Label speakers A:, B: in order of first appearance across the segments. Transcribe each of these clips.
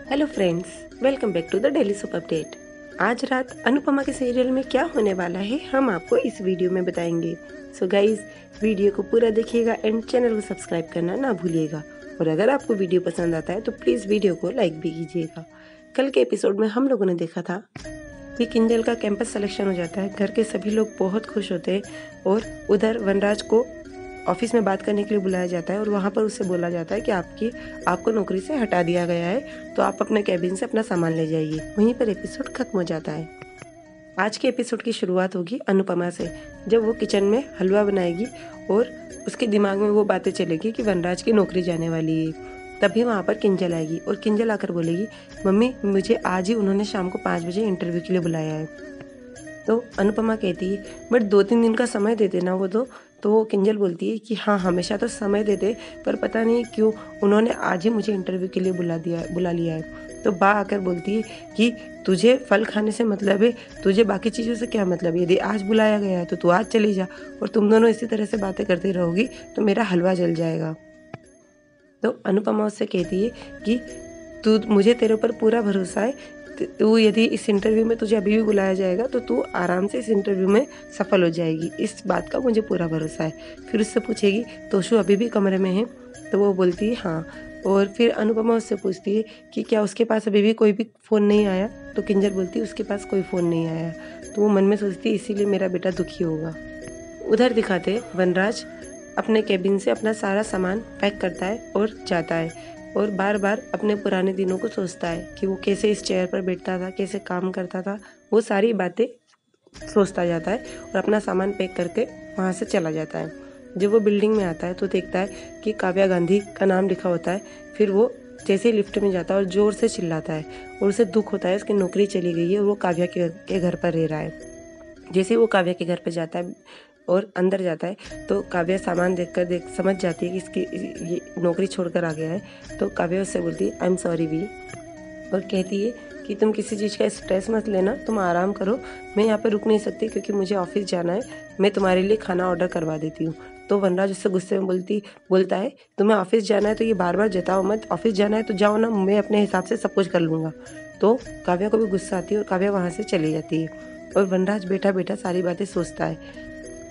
A: Hello friends, welcome back to the daily soap update. आज रात अनुपमा के सीरियल में क्या होने वाला है हम आपको इस वीडियो में बताएंगे। सो गाइज, वीडियो को पूरा देखिएगा एंड चैनल को सब्सक्राइब करना ना भूलिएगा। और अगर आपको वीडियो पसंद आता है तो प्लीज़ वीडियो को लाइक भी कीजिएगा। कल के एपिसोड में हम लोगों ने देखा था कि किंजल का कैंपस सिलेक्शन हो जाता है। घर के सभी लोग बहुत खुश होते हैं और उधर वनराज को ऑफिस में बात करने के लिए बुलाया जाता है और वहाँ पर उससे बोला जाता है कि आपको नौकरी से हटा दिया गया है, तो आप अपने कैबिन से अपना सामान ले जाइए। वहीं पर एपिसोड खत्म हो जाता है। आज के एपिसोड की शुरुआत होगी अनुपमा से, जब वो किचन में हलवा बनाएगी और उसके दिमाग में वो बातें चलेगी कि वनराज की नौकरी जाने वाली है। तभी वहाँ पर किंजल आएगी और किंजल आकर बोलेगी, मम्मी मुझे आज ही उन्होंने शाम को 5 बजे इंटरव्यू के लिए बुलाया है। तो अनुपमा कहती है, बट 2-3 दिन का समय दे देना वो तो वो किंजल बोलती है कि हाँ, हमेशा तो समय देते, पर पता नहीं क्यों उन्होंने आज ही मुझे इंटरव्यू के लिए बुला लिया है। तो बा आकर बोलती है कि तुझे फल खाने से मतलब है, तुझे बाकी चीज़ों से क्या मतलब है? यदि आज बुलाया गया है तो तू आज चली जा, और तुम दोनों इसी तरह से बातें करती रहोगी तो मेरा हलवा जल जाएगा। तो अनुपमा उससे कहती है कि मुझे तेरे ऊपर पूरा भरोसा है, तू यदि इस इंटरव्यू में तुझे अभी भी बुलाया जाएगा तो तू आराम से इस इंटरव्यू में सफल हो जाएगी, इस बात का मुझे पूरा भरोसा है। फिर उससे पूछेगी, तोशु अभी भी कमरे में है? तो वो बोलती है हाँ। और फिर अनुपमा उससे पूछती है कि क्या उसके पास अभी भी कोई भी फ़ोन नहीं आया? तो किंजल बोलती है उसके पास कोई फ़ोन नहीं आया। तो वो मन में सोचती है इसीलिए मेरा बेटा दुखी होगा। उधर दिखाते वनराज अपने केबिन से अपना सारा सामान पैक करता है और जाता है, और बार बार अपने पुराने दिनों को सोचता है कि वो कैसे इस चेयर पर बैठता था, कैसे काम करता था। वो सारी बातें सोचता जाता है और अपना सामान पैक करके वहाँ से चला जाता है। जब वो बिल्डिंग में आता है तो देखता है कि काव्या गांधी का नाम लिखा होता है। फिर वो जैसे ही लिफ्ट में जाता है और ज़ोर से चिल्लाता है और उसे दुख होता है, उसकी नौकरी चली गई है और वो काव्या के घर पर रह रहा है। जैसे ही वो काव्या के घर पर जाता है और अंदर जाता है तो काव्या सामान देख समझ जाती है कि इसकी ये नौकरी छोड़कर आ गया है। तो काव्या उससे बोलती है, आई एम सॉरी वी, और कहती है कि तुम किसी चीज़ का स्ट्रेस मत लेना, तुम आराम करो, मैं यहाँ पे रुक नहीं सकती क्योंकि मुझे ऑफिस जाना है, मैं तुम्हारे लिए खाना ऑर्डर करवा देती हूँ। तो वनराज उससे गुस्से में बोलता है, तुम्हें ऑफिस जाना है तो ये बार बार जताओ मत, ऑफिस जाना है तो जाओ ना, मैं अपने हिसाब से सब कुछ कर लूँगा। तो काव्या को भी गुस्सा आती है और काव्या वहाँ से चली जाती है और वनराज बैठा बैठा सारी बातें सोचता है।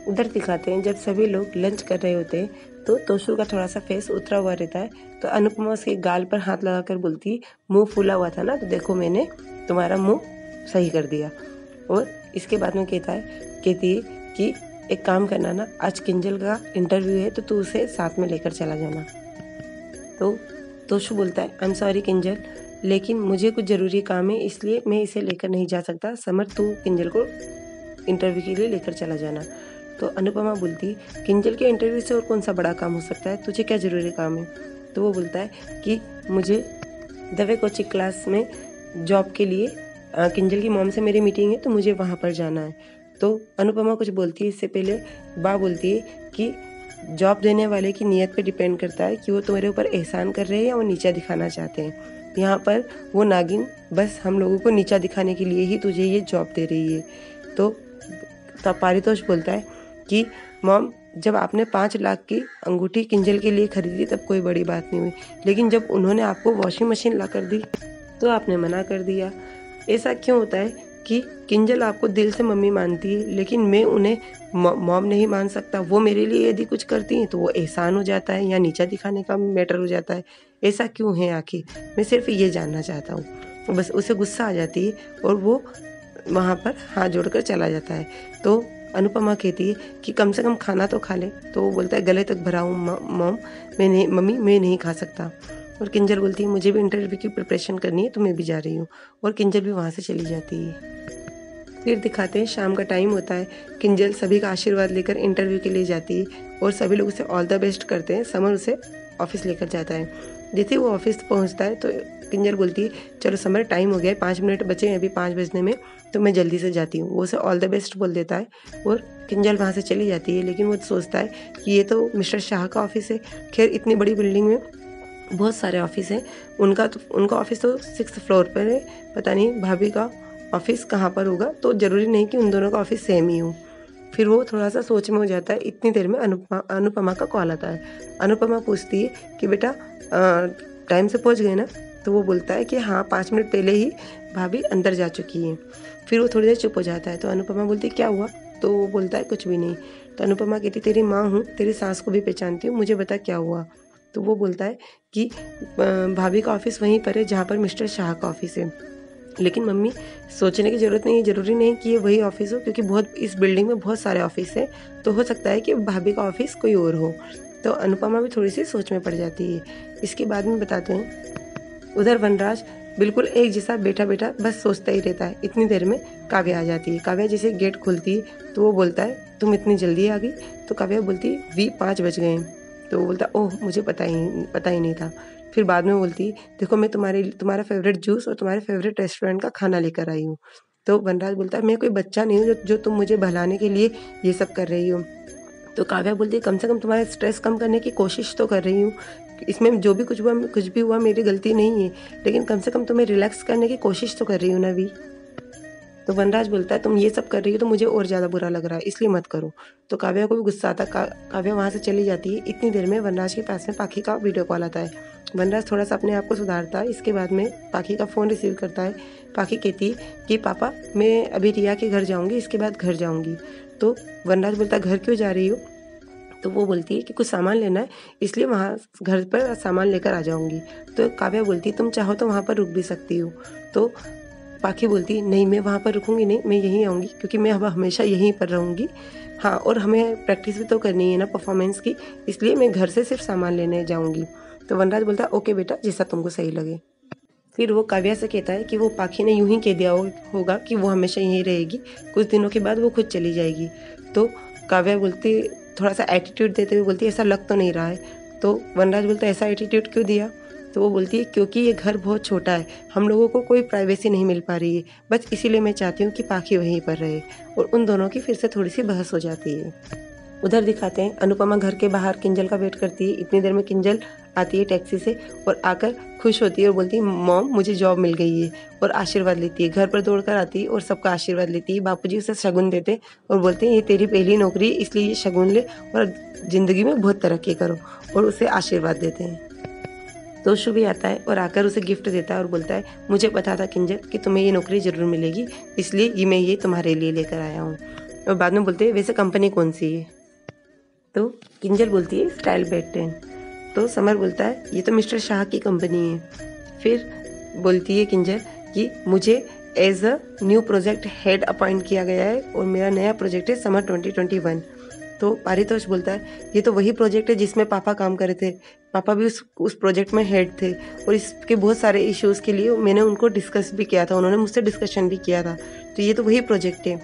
A: उधर दिखाते हैं जब सभी लोग लंच कर रहे होते हैं तो तोशु का थोड़ा सा फेस उतरा हुआ रहता है। तो अनुपमा उसके गाल पर हाथ लगाकर बोलती है, मुंह फूला हुआ था ना, तो देखो मैंने तुम्हारा मुंह सही कर दिया। और इसके बाद में कहती है कि एक काम करना ना, आज किंजल का इंटरव्यू है तो तू उसे साथ में लेकर चला जाना। तो तोशु बोलता है, आई एम सॉरी किंजल, लेकिन मुझे कुछ ज़रूरी काम है इसलिए मैं इसे लेकर नहीं जा सकता। समर, तू किंजल को इंटरव्यू के लिए लेकर चला जाना। तो अनुपमा बोलती, किंजल के इंटरव्यू से और कौन सा बड़ा काम हो सकता है, तुझे क्या ज़रूरी काम है? तो वो बोलता है कि मुझे दवे कोचिंग क्लास में जॉब के लिए किंजल की मॉम से मेरी मीटिंग है तो मुझे वहाँ पर जाना है। तो अनुपमा कुछ बोलती है इससे पहले बा बोलती है कि जॉब देने वाले की नीयत पे डिपेंड करता है कि वो तुम्हारे ऊपर एहसान कर रहे हैं या वो नीचा दिखाना चाहते हैं। यहाँ पर वो नागिन बस हम लोगों को नीचा दिखाने के लिए ही तुझे ये जॉब दे रही है। तो तब पारितोष बोलता है कि मॉम, जब आपने 5 लाख की अंगूठी किंजल के लिए खरीदी तब कोई बड़ी बात नहीं हुई, लेकिन जब उन्होंने आपको वॉशिंग मशीन ला कर दी तो आपने मना कर दिया। ऐसा क्यों होता है कि किंजल आपको दिल से मम्मी मानती है लेकिन मैं उन्हें मॉम नहीं मान सकता? वो मेरे लिए यदि कुछ करती हैं तो वो एहसान हो जाता है या नीचा दिखाने का मैटर हो जाता है। ऐसा क्यों है आखिर? मैं सिर्फ ये जानना चाहता हूँ। बस उसे गुस्सा आ जाती है और वो वहाँ पर हाथ जोड़कर चला जाता है। तो अनुपमा कहती है कि कम से कम खाना तो खा ले। तो वो बोलता है, गले तक भरा हूँ मॉम, मम्मी मैं नहीं खा सकता। और किंजल बोलती है, मुझे भी इंटरव्यू की प्रिपरेशन करनी है तो मैं भी जा रही हूँ। और किंजल भी वहाँ से चली जाती है। फिर दिखाते हैं शाम का टाइम होता है। किंजल सभी का आशीर्वाद लेकर इंटरव्यू के लिए जाती है और सभी लोग उसे ऑल द बेस्ट करते हैं। समर उसे ऑफिस लेकर जाता है। जैसे वो ऑफिस पहुंचता है तो किंजल बोलती है, चलो समर टाइम हो गया है, 5 मिनट बचे हैं अभी 5 बजने में, तो मैं जल्दी से जाती हूँ। वो उसे ऑल द बेस्ट बोल देता है और किंजल वहाँ से चली जाती है। लेकिन वो सोचता है कि ये तो मिस्टर शाह का ऑफिस है। खैर, इतनी बड़ी बिल्डिंग में बहुत सारे ऑफिस हैं, उनका ऑफिस तो 6th फ्लोर पर है, पता नहीं भाभी का ऑफिस कहाँ पर होगा, तो ज़रूरी नहीं कि उन दोनों का ऑफिस सेम ही हो। फिर वो थोड़ा सा सोच में हो जाता है। इतनी देर में अनुपमा का कॉल आता है। अनुपमा पूछती है कि बेटा टाइम से पहुँच गए ना? तो वो बोलता है कि हाँ 5 मिनट पहले ही भाभी अंदर जा चुकी हैं। फिर वो थोड़ी देर चुप हो जाता है। तो अनुपमा बोलती क्या हुआ? तो वो बोलता है कुछ भी नहीं। तो अनुपमा कहती तेरी माँ हूँ, तेरी सास को भी पहचानती हूँ, मुझे बता क्या हुआ। तो वो बोलता है कि भाभी का ऑफिस वहीं पर है जहाँ पर मिस्टर शाह का ऑफिस है। लेकिन मम्मी सोचने की ज़रूरत नहीं है, ज़रूरी नहीं कि ये वही ऑफिस हो, क्योंकि बहुत इस बिल्डिंग में बहुत सारे ऑफिस हैं, तो हो सकता है कि भाभी का ऑफिस कोई और हो। तो अनुपमा भी थोड़ी सी सोच में पड़ जाती है। इसके बाद में बताते हैं उधर वनराज बिल्कुल एक जैसा बैठा बैठा बस सोचता ही रहता है। इतनी देर में काव्या आ जाती है। काव्या जैसे गेट खुलती है तो वो बोलता है तुम इतनी जल्दी आ गई? तो काव्या बोलती है 5 बज गए हैं। तो वो बोलता ओह मुझे पता ही नहीं था। फिर बाद में बोलती देखो मैं तुम्हारा फेवरेट जूस और तुम्हारे फेवरेट रेस्टोरेंट का खाना लेकर आई हूँ। तो वनराज बोलता है मैं कोई बच्चा नहीं हूँ जो तुम मुझे बहलाने के लिए ये सब कर रही हो। तो काव्या बोलती है कम से कम तुम्हारा स्ट्रेस कम करने की कोशिश तो कर रही हूँ, इसमें जो भी कुछ भी हुआ मेरी गलती नहीं है, लेकिन कम से कम तुम्हें रिलैक्स करने की कोशिश तो कर रही हूँ ना वी। तो वनराज बोलता है तुम ये सब कर रही हो तो मुझे और ज़्यादा बुरा लग रहा है, इसलिए मत करो। तो काव्या को भी गुस्सा आता। काव्या वहाँ से चली जाती है। इतनी देर में वनराज के पास में पाखी का वीडियो कॉल आता है। वनराज थोड़ा सा अपने आप को सुधारता है। इसके बाद में पाखी का फ़ोन रिसीव करता है। पाखी कहती है कि पापा मैं अभी रिया के घर जाऊँगी, इसके बाद घर जाऊँगी। तो वनराज बोलता है घर क्यों जा रही हो? तो वो बोलती है कि कुछ सामान लेना है, इसलिए वहाँ घर पर सामान लेकर आ जाऊँगी। तो काव्या बोलती है तुम चाहो तो वहाँ पर रुक भी सकती हो। तो पाखी बोलती नहीं मैं वहाँ पर रुकूंगी नहीं, मैं यहीं आऊँगी, क्योंकि मैं अब हमेशा यहीं पर रहूँगी। हाँ और हमें प्रैक्टिस भी तो करनी है ना परफॉर्मेंस की, इसलिए मैं घर से सिर्फ सामान लेने जाऊँगी। तो वनराज बोलता है ओके बेटा जैसा तुमको सही लगे। फिर वो काव्या से कहता है कि वो पाखी ने यूं ही कह दिया होगा कि वो हमेशा यहीं रहेगी, कुछ दिनों के बाद वो खुद चली जाएगी। तो काव्या बोलती थोड़ा सा एटीट्यूड देते हुए बोलती ऐसा लग तो नहीं रहा है। तो वनराज बोलता है ऐसा एटीट्यूड क्यों दिया? तो वो बोलती है क्योंकि ये घर बहुत छोटा है, हम लोगों को कोई प्राइवेसी नहीं मिल पा रही है, बस इसीलिए मैं चाहती हूँ कि पाखी वहीं पर रहे। और उन दोनों की फिर से थोड़ी सी बहस हो जाती है। उधर दिखाते हैं अनुपमा घर के बाहर किंजल का वेट करती है। इतनी देर में किंजल आती है टैक्सी से और आकर खुश होती है और बोलती है मॉम मुझे जॉब मिल गई है, और आशीर्वाद लेती है। घर पर दौड़कर आती है और सबका आशीर्वाद लेती है। बापूजी उसे शगुन देते और बोलते हैं ये तेरी पहली नौकरी है, इसलिए ये शगुन ले और ज़िंदगी में बहुत तरक्की करो, और उसे आशीर्वाद देते हैं। तो शुभ भी आता है और आकर उसे गिफ्ट देता है और बोलता है मुझे पता था किंजल कि तुम्हें ये नौकरी ज़रूर मिलेगी, इसलिए मैं ये तुम्हारे लिए लेकर आया हूँ। और बाद में बोलते हैं वैसे कंपनी कौन सी है? तो किंजल बोलती है स्टाइल बेड। तो समर बोलता है ये तो मिस्टर शाह की कंपनी है। फिर बोलती है किंजल कि मुझे as a new project head appoint किया गया है और मेरा नया प्रोजेक्ट है समर 2021। तो पारितोष बोलता है ये तो वही प्रोजेक्ट है जिसमें पापा काम कर रहे थे, पापा भी उस प्रोजेक्ट में हेड थे, और इसके बहुत सारे इश्यूज़ के लिए मैंने उनको डिस्कस भी किया था, उन्होंने मुझसे डिस्कशन भी किया था, तो ये तो वही प्रोजेक्ट है।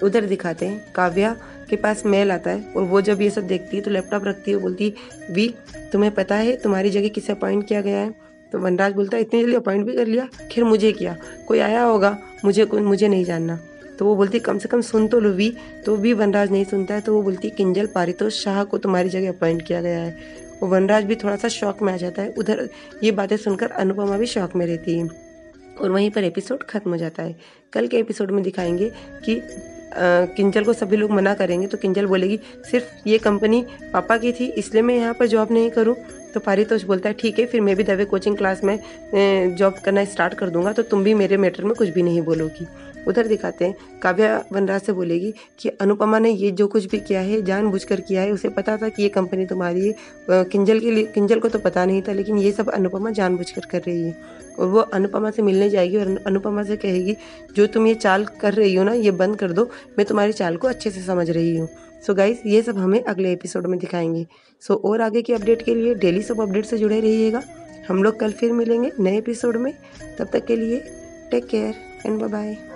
A: उधर दिखाते हैं काव्या के पास मेल आता है और वो जब ये सब देखती है तो लैपटॉप रखती है, बोलती वी तुम्हें पता है तुम्हारी जगह किसे अपॉइंट किया गया है? तो वनराज बोलता है इतनी जल्दी अपॉइंट भी कर लिया? खैर मुझे क्या, कोई आया होगा, मुझे नहीं जानना। तो वो बोलती कम से कम सुन तो लो वी। तो भी वनराज नहीं सुनता है। तो वो बोलती किंजल पारितोष शाह को तुम्हारी जगह अपॉइंट किया गया है। और वनराज भी थोड़ा सा शॉक में आ जाता है। उधर ये बातें सुनकर अनुपमा भी शॉक में रहती है और वहीं पर एपिसोड खत्म हो जाता है। कल के एपिसोड में दिखाएंगे कि किंजल को सभी लोग मना करेंगे तो किंजल बोलेगी सिर्फ ये कंपनी पापा की थी इसलिए मैं यहाँ पर जॉब नहीं करूँ। तो पारितोष बोलता है ठीक है फिर मैं भी दवे कोचिंग क्लास में जॉब करना स्टार्ट कर दूंगा, तो तुम भी मेरे मैटर में कुछ भी नहीं बोलोगी। उधर दिखाते हैं काव्या वनराज से बोलेगी कि अनुपमा ने ये जो कुछ भी किया है जानबूझकर किया है, उसे पता था कि ये कंपनी तुम्हारी है। किंजल को तो पता नहीं था, लेकिन ये सब अनुपमा जानबूझकर कर रही है। और वो अनुपमा से मिलने जाएगी और अनुपमा से कहेगी जो तुम ये चाल कर रही हो ना ये बंद कर दो, मैं तुम्हारी चाल को अच्छे से समझ रही हूँ। सो गाइस ये सब हमें अगले एपिसोड में दिखाएंगे। सो और आगे की अपडेट के लिए डेली सब अपडेट से जुड़े रहिएगा। हम लोग कल फिर मिलेंगे नए एपिसोड में, तब तक के लिए take care and bye bye.